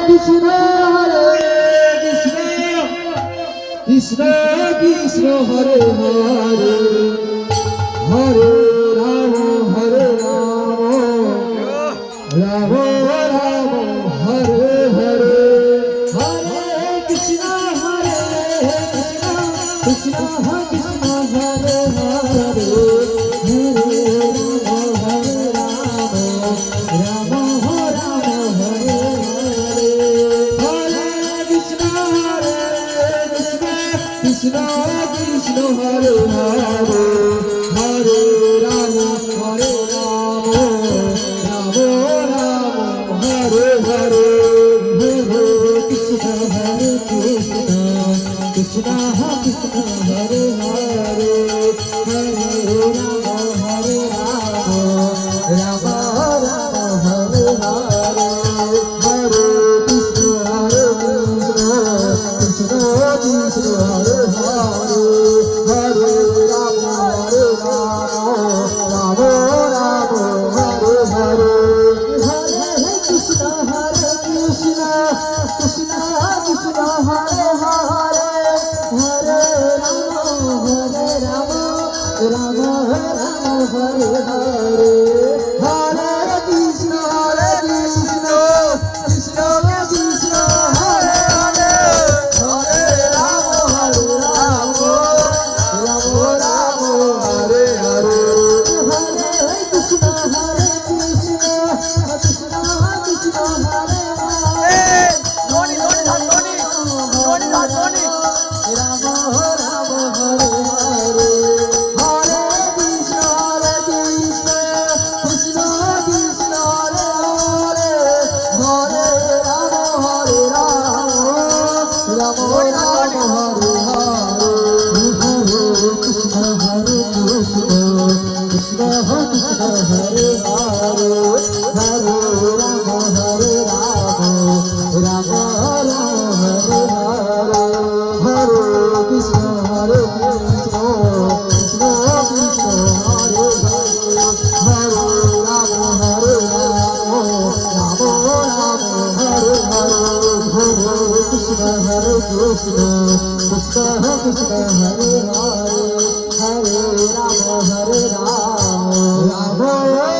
Krishna Krishna Krishna Hare Hare Hare Ram Ram Ram Hare Hare Hare Krishna Krishna Krishna Hare Hare Hare Ram Ram Ram Hare Hare Hare Krishna Krishna Krishna Hare Hare Hare Ram Ram Ram Hare Hare Hare Krishna Krishna Krishna Krishna Hare Hare Hare Ram Ram Ram Hare Hare Hare Krishna Krishna Krishna Hare Hare Hare Ram Ram Ram Hare Hare Hare Krishna Krishna Krishna Krishna Hare Hare Hare Ram Ram Ram Hare Hare Hare Krishna Krishna Krishna Krishna Hare Hare Hare Ram Ram Ram Hare Hare Hare Krishna Krishna Krishna Krishna Hare Hare Ram Ram Hare Hare Hare Krishna Krishna Krishna Krishna Hare Hare Hare Ram Ram Ram Hare Hare Hare Krishna Krishna Krishna Krishna Hare Hare Hare Ram Ram Ram Hare Hare Hare Krishna Krishna Krishna Krishna Hare Hare Hare Ram Ram Ram Hare Hare Hare Krishna Krishna Krishna Krishna Hare Hare Hare Ram Ram